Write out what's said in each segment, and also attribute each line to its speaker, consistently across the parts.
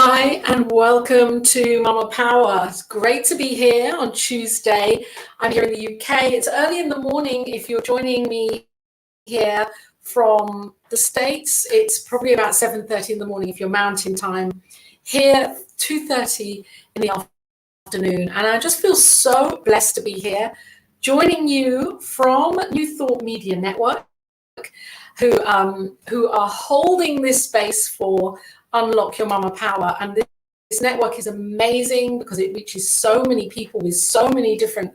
Speaker 1: Hi and welcome to Mama Power. It's great to be here on Tuesday. I'm here in the UK. It's early in the morning if you're joining me here from the States. It's probably about 7:30 in the morning if you're Mountain Time. Here, 2:30 in the afternoon. And I just feel so blessed to be here, joining you from New Thought Media Network, who are holding this space for Unlock Your Mama Power. And this network is amazing because it reaches so many people with so many different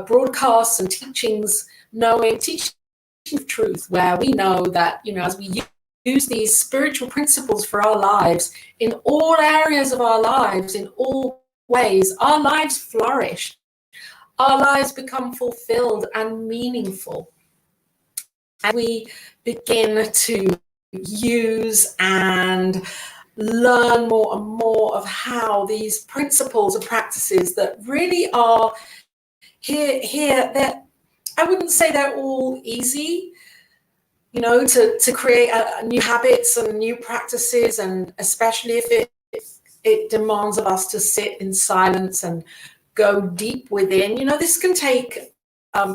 Speaker 1: broadcasts and teachings, teaching of truth, where we know that, as we use these spiritual principles for our lives, in all areas of our lives, in all ways, our lives flourish. Our lives become fulfilled and meaningful. And we begin to use and learn more and more of how these principles and practices that really are here that I wouldn't say they're all easy, to create new habits and new practices, and especially if it demands of us to sit in silence and go deep within. This can take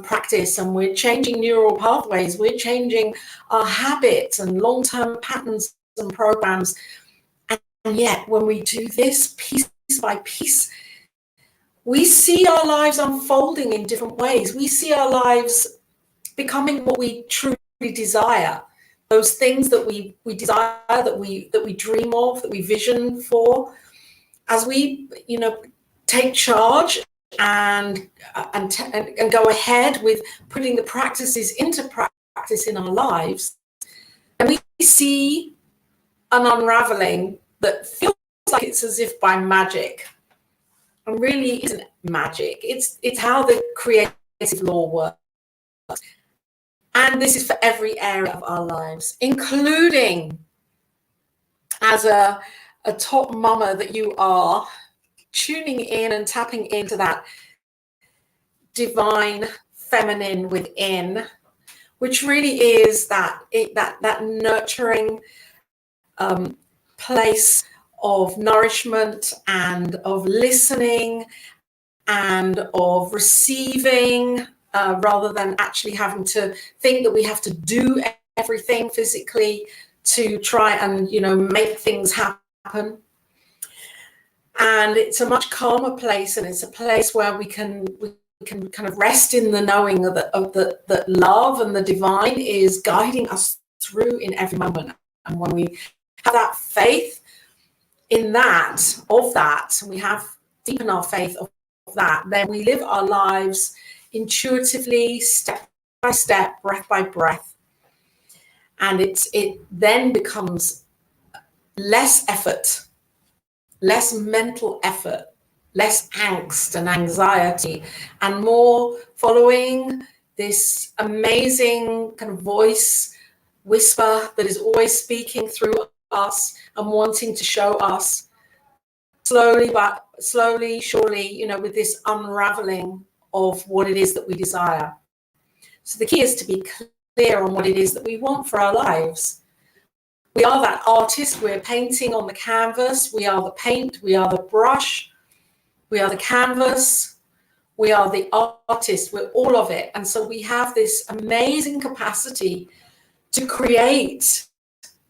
Speaker 1: practice, and we're changing neural pathways, we're changing our habits and long-term patterns and programs. And yet when we do this piece by piece, we see our lives unfolding in different ways. We see our lives becoming what we truly desire, those things that we desire, that we dream of, that we vision for, as we take charge and go ahead with putting the practices into practice in our lives. And we see an unraveling that feels like it's as if by magic, and really isn't magic. It's how the creative law works. And this is for every area of our lives, including as a top mama that you are, tuning in and tapping into that divine feminine within, which really is that nurturing place of nourishment and of listening and of receiving, rather than actually having to think that we have to do everything physically to try and make things happen. And it's a much calmer place, and it's a place where we can kind of rest in the knowing that love and the divine is guiding us through in every moment. And when we have that faith in that, we have deepened our faith of that, then we live our lives intuitively, step by step, breath by breath. And it then becomes less effort, less mental effort, less angst and anxiety, and more following this amazing kind of voice whisper that is always speaking through us and wanting to show us slowly, surely, with this unraveling of what it is that we desire. So the key is to be clear on what it is that we want for our lives. We are that artist. We're painting on the canvas. We are the paint. We are the brush. We are the canvas. We are the artist. We're all of it. And so we have this amazing capacity to create.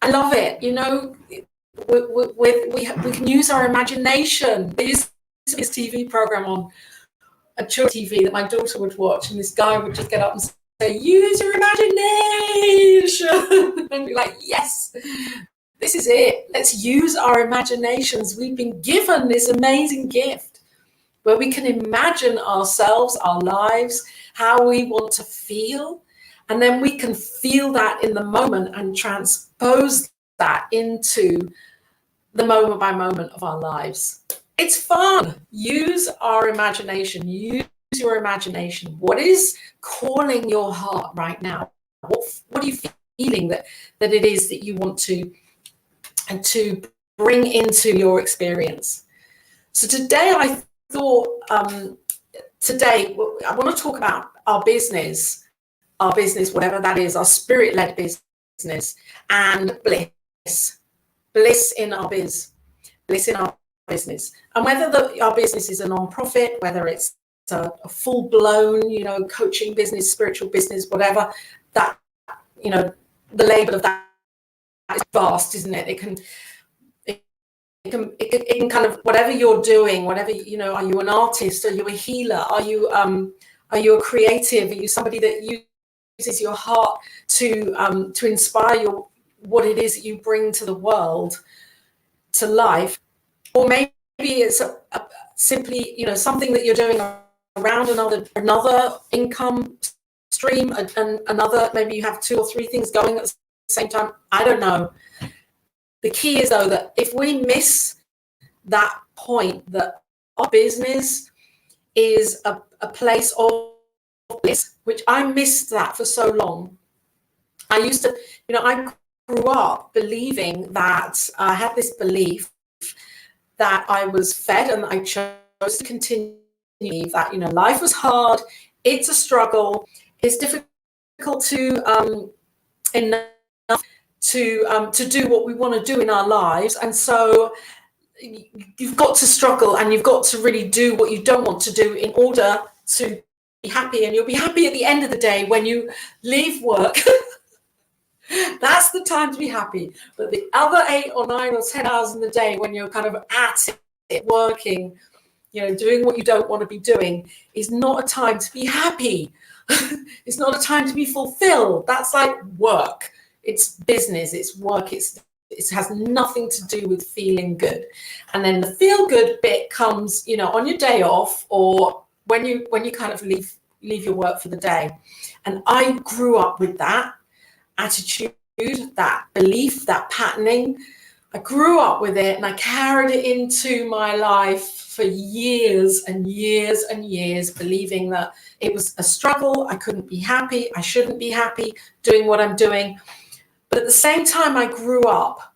Speaker 1: I love it. We can use our imagination. There's this TV program on a children's TV that my daughter would watch, and this guy would just get up and say, use your imagination. And be like, yes, this is it. Let's use our imaginations. We've been given this amazing gift where we can imagine ourselves, our lives, how we want to feel. And then we can feel that in the moment and transpose that into the moment by moment of our lives. It's fun. Use our imagination. Use your imagination. What is calling your heart right now? What are you feeling that it is that you want to bring into your experience? So today I thought, I want to talk about our business, whatever that is, our spirit-led business, and bliss in our biz. bliss in our business. And whether our business is a non-profit, whether it's a full-blown, you know, coaching business, spiritual business, whatever, that, you know, the label of that is vast, isn't it? It can kind of, whatever you're doing, whatever, you know, are you an artist? Are you a healer? Are you a creative? Are you somebody that uses your heart to inspire what it is that you bring to the world, to life? Or maybe it's simply, you know, something that you're doing around another income stream, and another, maybe you have 2 or 3 things going at the same time. I don't know. The key is, though, that if we miss that point, that our business is a place of bliss, which I missed that for so long. I used to, you know, I grew up believing that, I had this belief that I was fed, and I chose to continue that, you know, life was hard, it's a struggle, it's difficult to enough to do what we want to do in our lives, and so you've got to struggle, and you've got to really do what you don't want to do in order to be happy. And you'll be happy at the end of the day when you leave work. That's the time to be happy. But the other 8 or 9 or 10 hours in the day, when you're kind of at it, working, you know, doing what you don't want to be doing, is not a time to be happy. It's not a time to be fulfilled. That's like work. It's business, it's work, it has nothing to do with feeling good. And then the feel good bit comes, you know, on your day off, or when you kind of leave your work for the day. And I grew up with that attitude, that belief, that patterning. I grew up with it, and I carried it into my life for years and years and years, believing that it was a struggle. I couldn't be happy. I shouldn't be happy doing what I'm doing. But at the same time, I grew up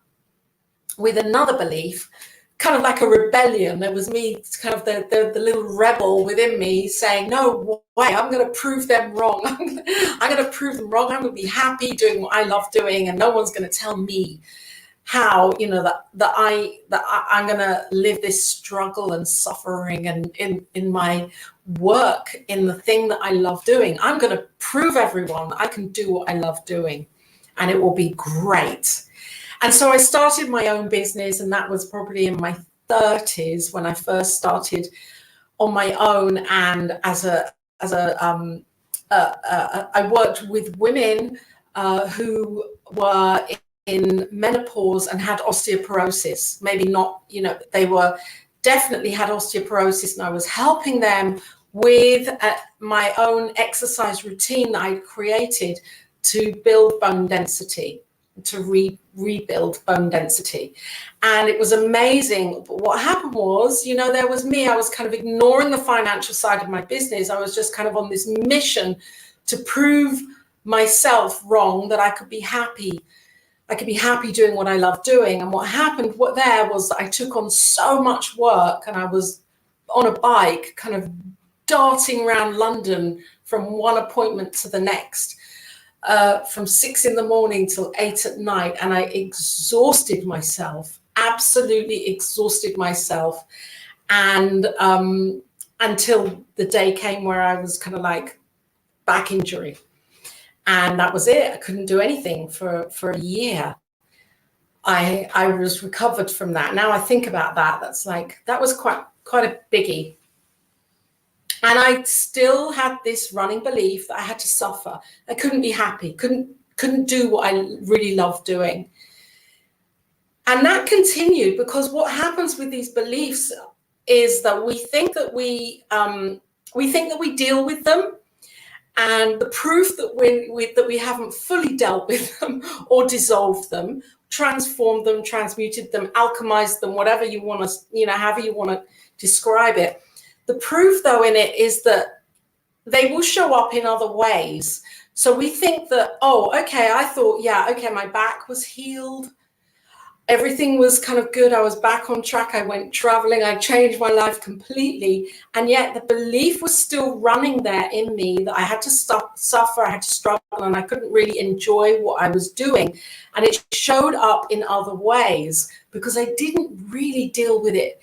Speaker 1: with another belief, kind of like a rebellion. There was me, kind of the little rebel within me, saying, no way, I'm going to prove them wrong. I'm going to prove them wrong. I'm going to be happy doing what I love doing, and no one's going to tell me how, you know, that I'm going to live this struggle and suffering, and in my work, in the thing that I love doing. I'm going to prove everyone I can do what I love doing, and it will be great. And so I started my own business, and that was probably in my 30s when I first started on my own. And I worked with women who were in menopause and had osteoporosis. Maybe not, you know, they were definitely had osteoporosis, and I was helping them with my own exercise routine that I created to build bone density, to rebuild bone density. And it was amazing. But what happened was, you know, there was me, I was kind of ignoring the financial side of my business. I was just kind of on this mission to prove myself wrong, that I could be happy. I could be happy doing what I love doing. And what happened there was that I took on so much work, and I was on a bike kind of darting around London from one appointment to the next, from 6 in the morning till 8 at night. And I exhausted myself, absolutely exhausted myself. And until the day came where I was kind of like back injury. And that was it. I couldn't do anything for a year. I was recovered from that. Now I think about that, that was quite a biggie. And I still had this running belief that I had to suffer. I couldn't be happy, couldn't do what I really loved doing. And that continued, because what happens with these beliefs is that we think that we deal with them. And the proof that we haven't fully dealt with them or dissolved them, transformed them, transmuted them, alchemized them, whatever you want to, you know, however you want to describe it. The proof, though, in it is that they will show up in other ways. So we think that, oh, okay, I thought, yeah, okay, my back was healed. Everything was kind of good. I was back on track. I went traveling. I changed my life completely. And yet the belief was still running there in me that I had to suffer, I had to struggle, and I couldn't really enjoy what I was doing. And it showed up in other ways because I didn't really deal with it.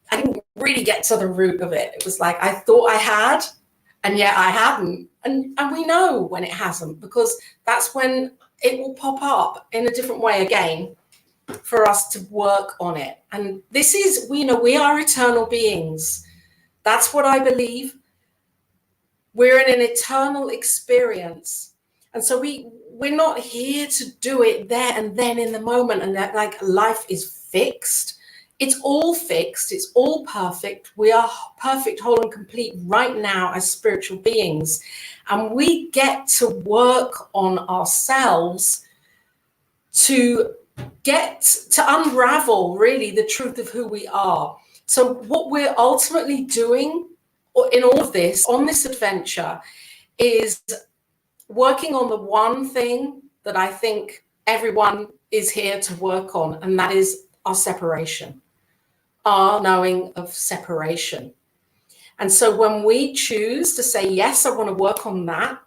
Speaker 1: I didn't really get to the root of it. It was like I thought I had, and yet I hadn't. And we know when it hasn't, because that's when it will pop up in a different way again, for us to work on it. And this is, we are eternal beings. That's what I believe. We're in an eternal experience. And so we're not here to do it there and then in the moment, and that like life is fixed. It's all fixed. It's all perfect. We are perfect, whole, and complete right now as spiritual beings. And we get to work on ourselves to get to unravel really the truth of who we are. So what we're ultimately doing in all of this, on this adventure, is working on the one thing that I think everyone is here to work on, and that is our separation, our knowing of separation. And so when we choose to say, yes, I want to work on that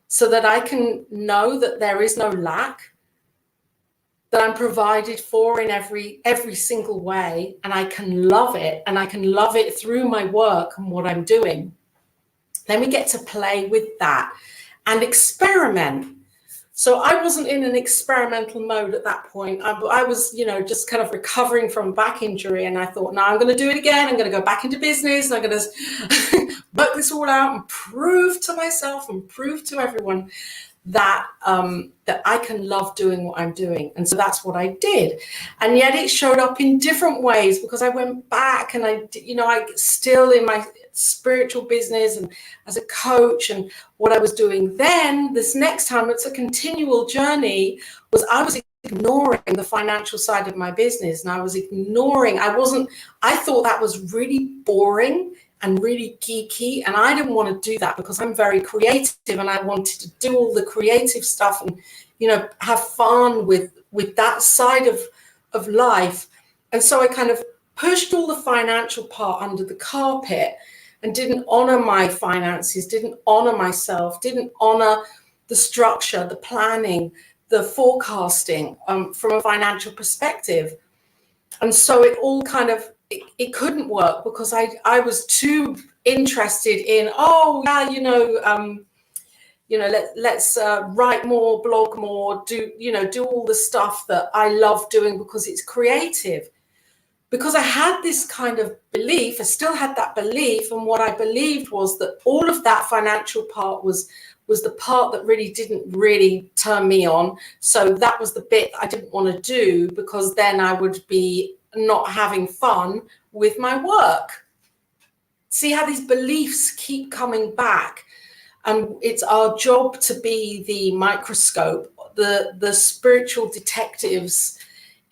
Speaker 1: so that I can know that there is no lack, that I'm provided for in every single way, and I can love it, and I can love it through my work and what I'm doing, then we get to play with that and experiment. So I wasn't in an experimental mode at that point. I was, just kind of recovering from back injury, and I thought, no, I'm going to do it again. I'm going to go back into business, and I'm going to work this all out and prove to myself and prove to everyone that that I can love doing what I'm doing. And so that's what I did. And yet it showed up in different ways, because I went back and I still in my spiritual business and as a coach, and what I was doing then, this next time, it's a continual journey, was I was ignoring the financial side of my business. And I was ignoring, I thought that was really boring and really geeky, and I didn't want to do that because I'm very creative, and I wanted to do all the creative stuff and have fun with that side of life. And so I kind of pushed all the financial part under the carpet and didn't honor my finances, didn't honor myself, didn't honor the structure, the planning, the forecasting from a financial perspective. And so it all kind of, it couldn't work because I was too interested in, let's write more, blog more, do all the stuff that I love doing because it's creative. Because I had this kind of belief, I still had that belief, and what I believed was that all of that financial part was the part that really didn't really turn me on. So that was the bit I didn't want to do, because then I would be not having fun with my work. See how these beliefs keep coming back, and it's our job to be the microscope, the spiritual detectives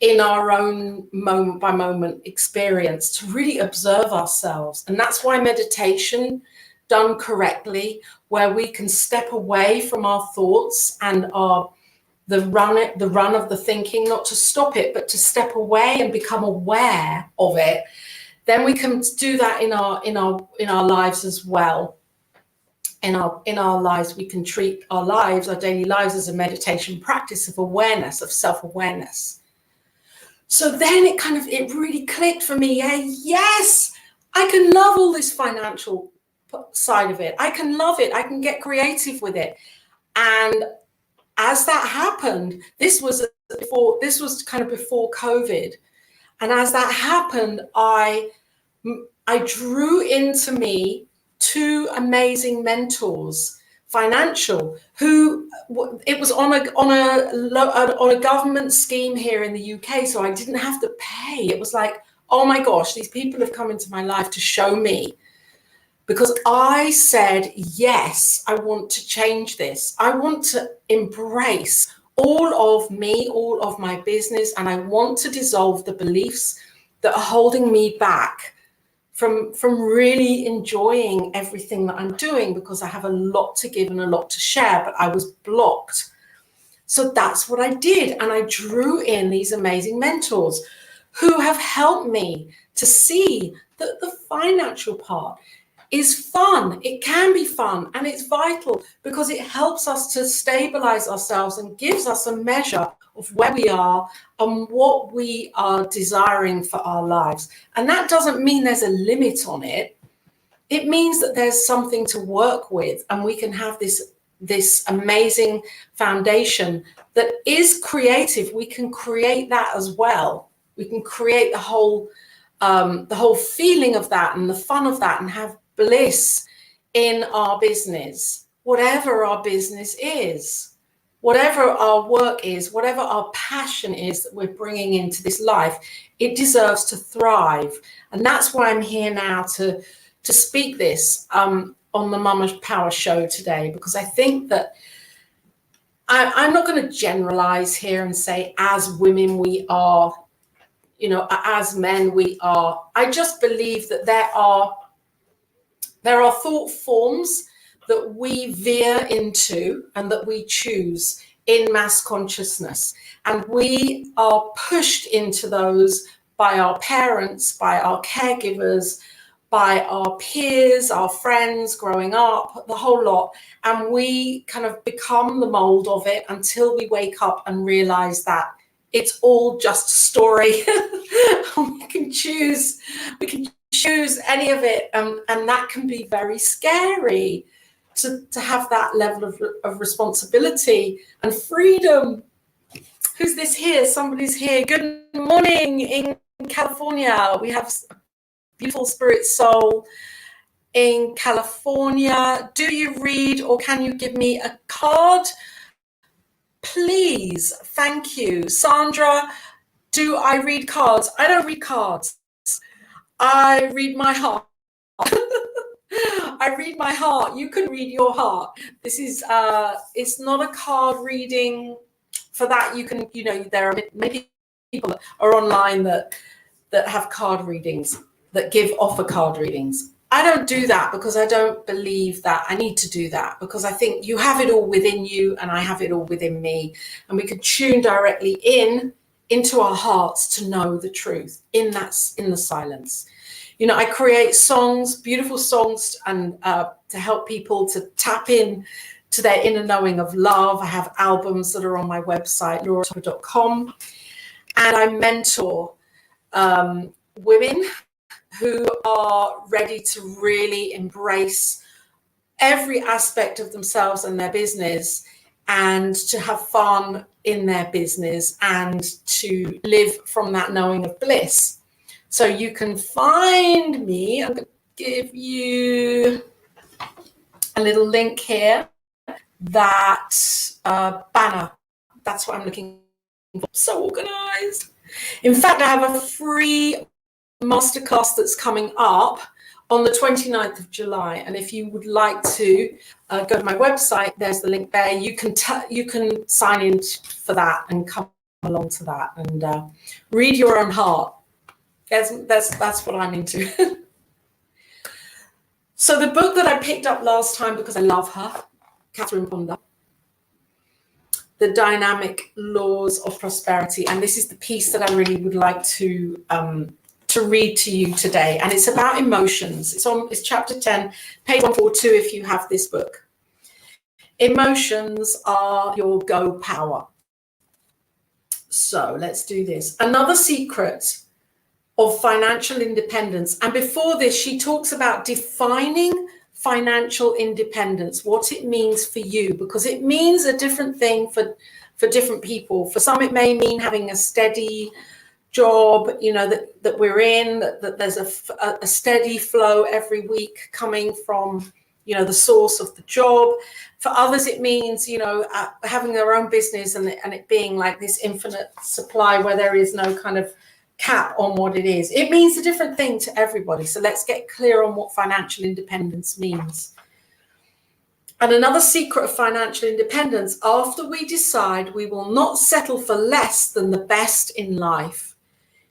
Speaker 1: in our own moment by moment experience, to really observe ourselves. And that's why meditation done correctly, where we can step away from our thoughts and the run of the thinking, not to stop it, but to step away and become aware of it. Then we can do that in our lives as well. In our lives, we can treat our lives, our daily lives, as a meditation practice of awareness, of self-awareness. So then it really clicked for me. Yes, I can love all this financial side of it. I can love it. I can get creative with it. And as that happened, this was kind of before COVID. And as that happened, I drew into me two amazing mentors, financial, who it was on a government scheme here in the UK, so I didn't have to pay. It was like, oh my gosh, these people have come into my life to show me, because I said, yes, I want to change this. I want to embrace all of me, all of my business, and I want to dissolve the beliefs that are holding me back from really enjoying everything that I'm doing, because I have a lot to give and a lot to share, but I was blocked. So that's what I did. And I drew in these amazing mentors who have helped me to see that the financial part is fun. It can be fun, and it's vital because it helps us to stabilize ourselves and gives us a measure of where we are and what we are desiring for our lives. And that doesn't mean there's a limit on it. It means that there's something to work with, and we can have this amazing foundation that is creative. We can create that as well. We can create the whole feeling of that and the fun of that, and have bliss in our business, whatever our business is, whatever our work is, whatever our passion is that we're bringing into this life. It deserves to thrive. And that's why I'm here now to speak this on the Mama Power Show today, because I think that I'm not going to generalize here and say as women we are, as men we are. I just believe that there are thought forms that we veer into and that we choose in mass consciousness. And we are pushed into those by our parents, by our caregivers, by our peers, our friends growing up, the whole lot. And we kind of become the mold of it until we wake up and realize that it's all just a story. We can choose any of it. And that can be very scary to have that level of responsibility and freedom. Who's this here? Somebody's here. Good morning in California. We have beautiful spirit soul in California. Do you read, or can you give me a card? Please. Thank you. Sandra, do I read cards? I don't read cards. I read my heart. I read my heart. You can read your heart. This is it's not a card reading. For that, you can, there are many people that are online that have card readings, that offer card readings. I don't do that because I don't believe that I need to do that, because I think you have it all within you and I have it all within me, and we can tune directly into our hearts to know the truth in the silence. I create songs, beautiful songs, and to help people to tap in to their inner knowing of love. I have albums that are on my website, lauratopper.com, and I mentor women who are ready to really embrace every aspect of themselves and their business, and to have fun in their business, and to live from that knowing of bliss. So you can find me. I'm going to give you a little link here. That banner, that's what I'm looking for. So organized. In fact, I have a free masterclass that's coming up on the 29th of July. And if you would like to go to my website, there's the link there. You can sign in for that and come along to that and read your own heart. That's what I'm into. So the book that I picked up last time, because I love her, Catherine Ponder, The Dynamic Laws of Prosperity. And this is the piece that I really would like to read to you today. And it's about emotions. It's chapter 10, page 142 if you have this book. Emotions are your go power. So let's do this. Another secret of financial independence. And before this, she talks about defining financial independence, what it means for you, because it means a different thing for different people. For some, it may mean having a steady job, that we're in, that there's a steady flow every week coming from, the source of the job. For others, it means, having their own business and it being like this infinite supply where there is no kind of cap on what it is. It means a different thing to everybody. So let's get clear on what financial independence means. And another secret of financial independence, after we decide we will not settle for less than the best in life,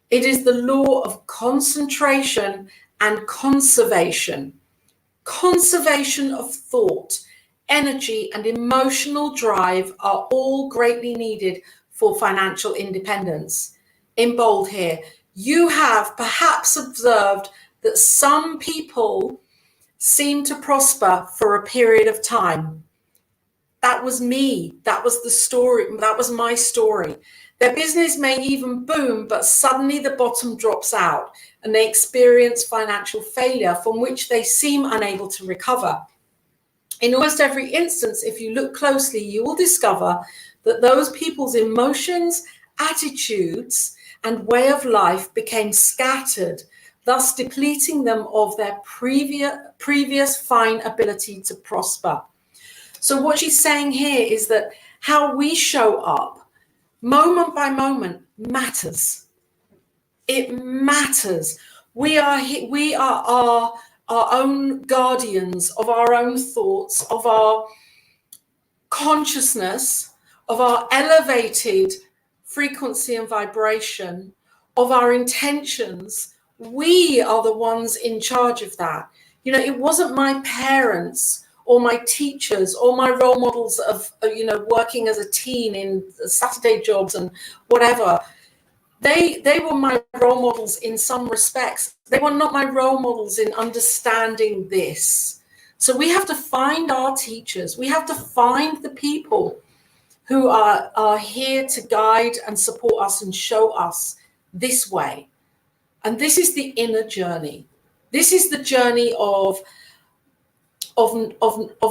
Speaker 1: it is the law of concentration and conservation. Conservation of thought. energy, and emotional drive are all greatly needed for financial independence. In bold here, you have perhaps observed that some people seem to prosper for a period of time. That was me. That was the story. That was my story. Their business may even boom, but suddenly the bottom drops out and they experience financial failure from which they seem unable to recover. In almost every instance, if you look closely, you will discover that those people's emotions, attitudes, and way of life became scattered, thus depleting them of their previous fine ability to prosper. So what she's saying here is that how we show up moment by moment matters. It matters. We are our own guardians of our own thoughts, of our consciousness, of our elevated frequency and vibration, of our intentions. We are the ones in charge of that. You know, it wasn't my parents or my teachers or my role models of, working as a teen in Saturday jobs and whatever. They were my role models in some respects. They were not my role models in understanding this. So we have to find our teachers. We have to find the people who are here to guide and support us and show us this way. And this is the inner journey. This is the journey of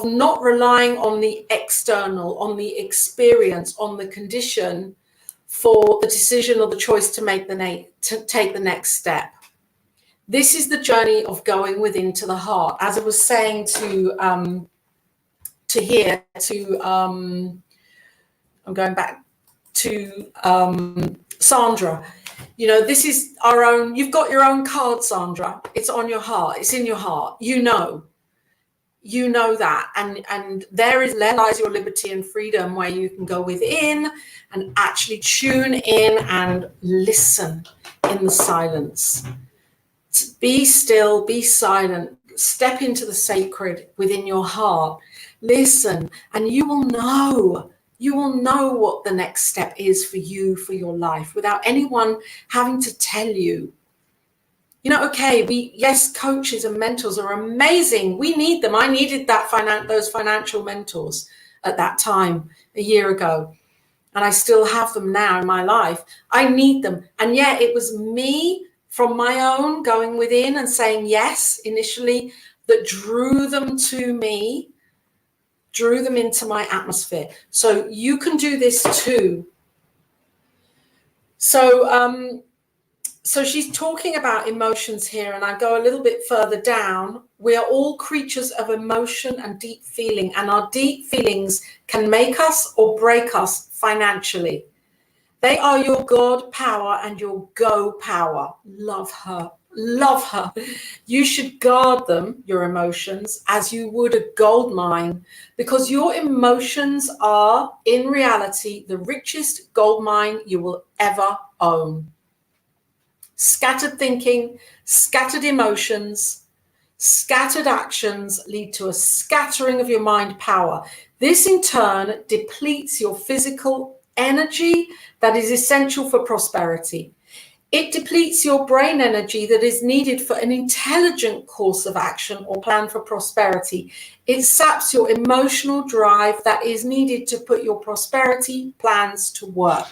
Speaker 1: not relying on the external, on the experience, on the condition for the decision or the choice to take the next step. This is the journey of going within to the heart. As I was saying I'm going back to Sandra. You know, this is our own, you've got your own card, Sandra. It's on your heart. It's in your heart. You know that, and there lies your liberty and freedom, where you can go within and actually tune in and listen in the silence. Be still, be silent, step into the sacred within your heart, listen, and you will know what the next step is for you, for your life, without anyone having to tell you. You know, okay, yes, coaches and mentors are amazing. We need them. I needed those financial mentors at that time a year ago. And I still have them now in my life. I need them. And yet it was me from my own going within and saying yes initially that drew them to me, drew them into my atmosphere. So you can do this too. So she's talking about emotions here, and I go a little bit further down. We are all creatures of emotion and deep feeling, and our deep feelings can make us or break us financially. They are your God power and your go power. Love her. Love her. You should guard them, your emotions, as you would a gold mine, because your emotions are, in reality, the richest gold mine you will ever own. Scattered thinking, scattered emotions, scattered actions lead to a scattering of your mind power. This in turn depletes your physical energy that is essential for prosperity. It depletes your brain energy that is needed for an intelligent course of action or plan for prosperity. It saps your emotional drive that is needed to put your prosperity plans to work.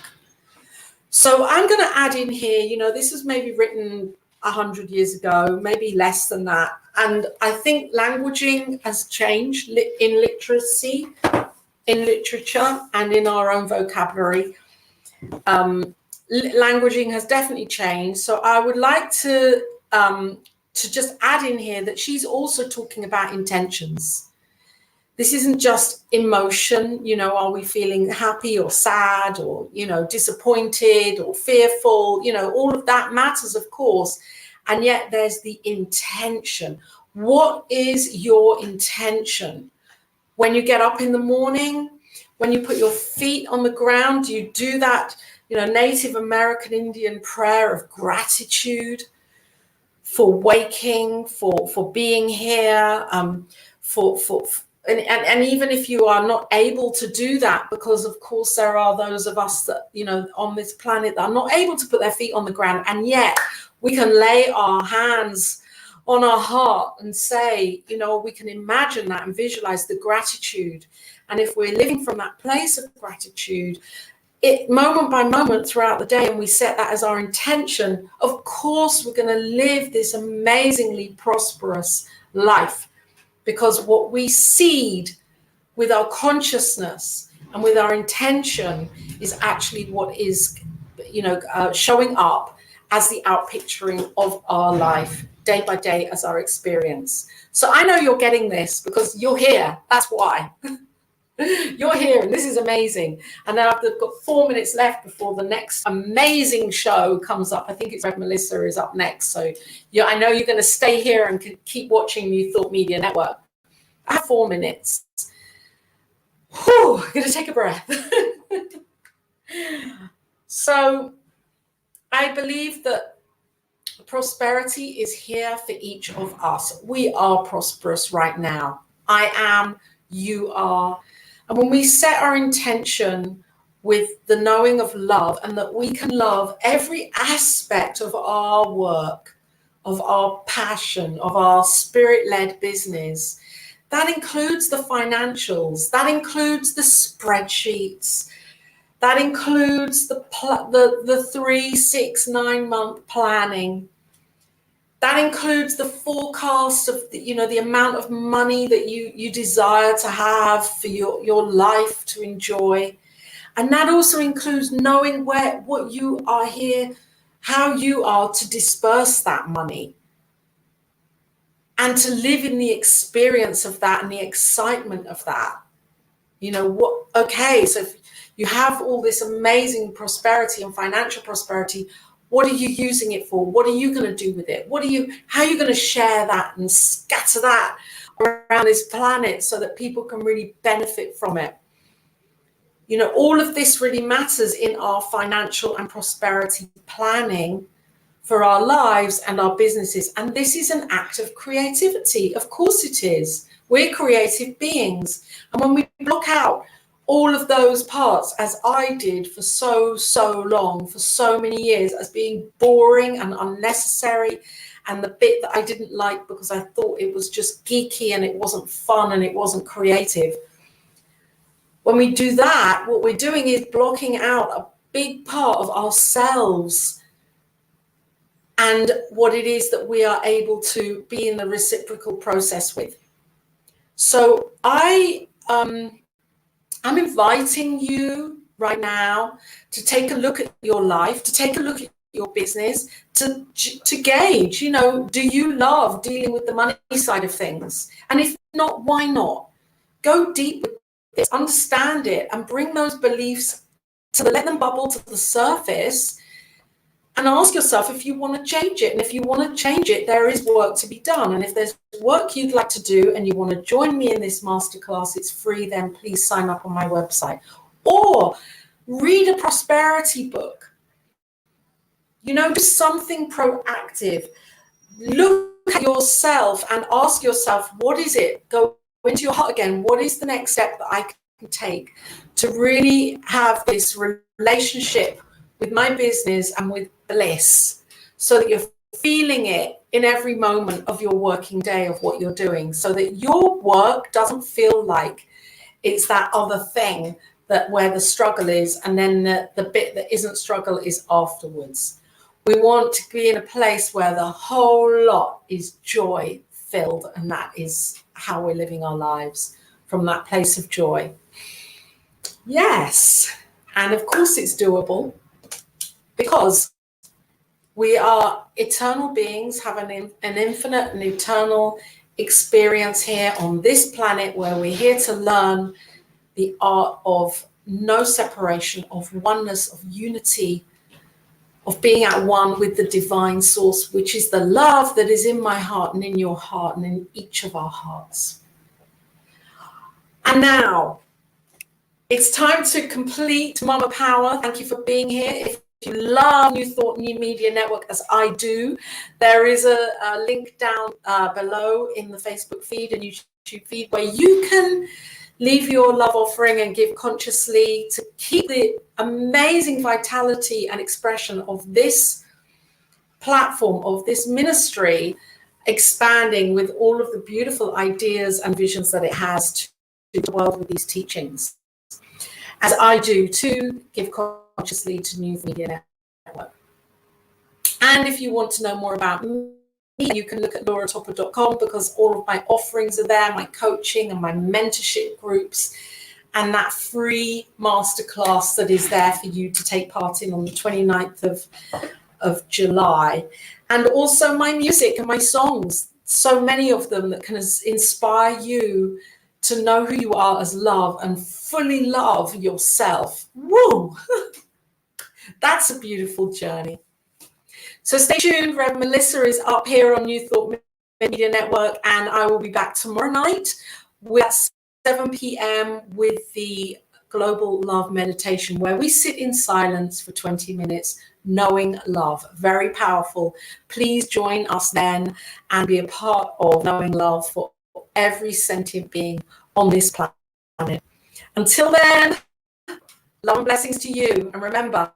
Speaker 1: So I'm going to add in here, this was maybe written 100 years ago, maybe less than that. And I think languaging has changed in literacy, in literature, and in our own vocabulary. Languaging has definitely changed. So I would like to just add in here that she's also talking about intentions. This isn't just emotion, are we feeling happy or sad or, disappointed or fearful? All of that matters, of course. And yet there's the intention. What is your intention? When you get up in the morning, when you put your feet on the ground, you do that, Native American Indian prayer of gratitude for waking, for being here, for and even if you are not able to do that, because of course there are those of us that, you know, on this planet that are not able to put their feet on the ground, and yet we can lay our hands on our heart and say, you know, we can imagine that and visualize the gratitude. And if we're living from that place of gratitude, it moment by moment throughout the day, and we set that as our intention, of course we're going to live this amazingly prosperous life. Because what we seed with our consciousness and with our intention is actually what is, you know, showing up as the outpicturing of our life day by day as our experience. So I know you're getting this because you're here. That's why. You're here, and this is amazing. And now I've got 4 minutes left before the next amazing show comes up. I think it's Red Melissa is up next. So yeah, I know you're going to stay here and keep watching New Thought Media Network. I have 4 minutes. Whew, I'm going to take a breath. So I believe that prosperity is here for each of us. We are prosperous right now. I am, you are. And when we set our intention with the knowing of love, and that we can love every aspect of our work, of our passion, of our spirit-led business, that includes the financials, that includes the spreadsheets, that includes the 3, 6, 9 month planning. That includes the forecast of the, you know, the amount of money that you desire to have for your life to enjoy. And that also includes knowing what you are here, how you are to disperse that money and to live in the experience of that and the excitement of that. You know, okay, so if you have all this amazing prosperity and financial prosperity, what are you using it for? What are you going to do with it? How are you going to share that and scatter that around this planet so that people can really benefit from it? You know, all of this really matters in our financial and prosperity planning for our lives and our businesses. And this is an act of creativity. Of course it is. We're creative beings. And when we block out all of those parts, as I did for so long, for so many years, as being boring and unnecessary, and the bit that I didn't like because I thought it was just geeky and it wasn't fun and it wasn't creative. When we do that, what we're doing is blocking out a big part of ourselves and what it is that we are able to be in the reciprocal process with. So I'm inviting you right now to take a look at your life, to take a look at your business, to gauge, you know, do you love dealing with the money side of things? And if not, why not? Go deep with this, understand it, and bring those beliefs let them bubble to the surface, and ask yourself if you want to change it. And if you want to change it, there is work to be done. And if there's work you'd like to do and you want to join me in this masterclass, it's free, then please sign up on my website. Or read a prosperity book. You know, do something proactive. Look at yourself and ask yourself, what is it? Go into your heart again. What is the next step that I can take to really have this relationship with my business and with bliss, so that you're feeling it in every moment of your working day of what you're doing, so that your work doesn't feel like it's that other thing that where the struggle is, and then the bit that isn't struggle is afterwards. We want to be in a place where the whole lot is joy filled, and that is how we're living our lives, from that place of joy. Yes, and of course it's doable, because we are eternal beings, have an infinite and eternal experience here on this planet, where we're here to learn the art of no separation, of oneness, of unity, of being at one with the divine source, which is the love that is in my heart and in your heart and in each of our hearts. And now it's time to complete Mama Power. Thank you for being here. If you love New Thought New Media Network as I do, there is a link down below in the Facebook feed, and you feed where you can leave your love offering and give consciously to keep the amazing vitality and expression of this platform, of this ministry, expanding with all of the beautiful ideas and visions that it has to the world with these teachings, as I do to give consciously to News Media Network. And if you want to know more about me, you can look at lauratopper.com, because all of my offerings are there, my coaching and my mentorship groups, and that free masterclass that is there for you to take part in on the 29th of July. And also my music and my songs, so many of them that can inspire you to know who you are as love and fully love yourself. Woo! That's a beautiful journey. So stay tuned. Rev Melissa is up here on New Thought Media Network, and I will be back tomorrow night at 7 p.m. with the Global Love Meditation, where we sit in silence for 20 minutes, knowing love. Very powerful. Please join us then and be a part of knowing love for every sentient being on this planet. Until then, love and blessings to you. And remember,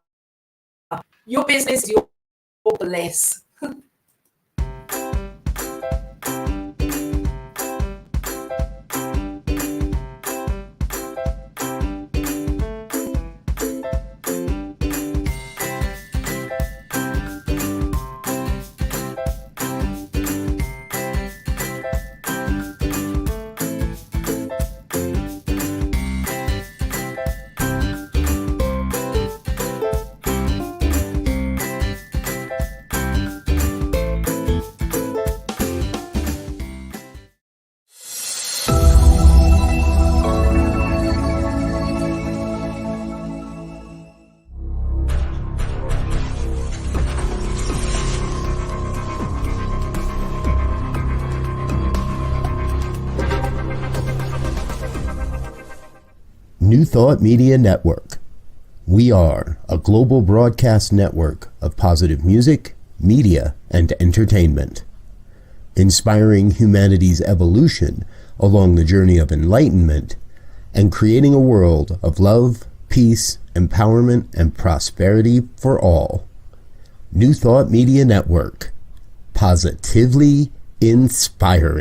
Speaker 1: your business is your bliss.
Speaker 2: New Thought Media Network. We are a global broadcast network of positive music, media, and entertainment, inspiring humanity's evolution along the journey of enlightenment and creating a world of love, peace, empowerment, and prosperity for all. New Thought Media Network. Positively inspiring.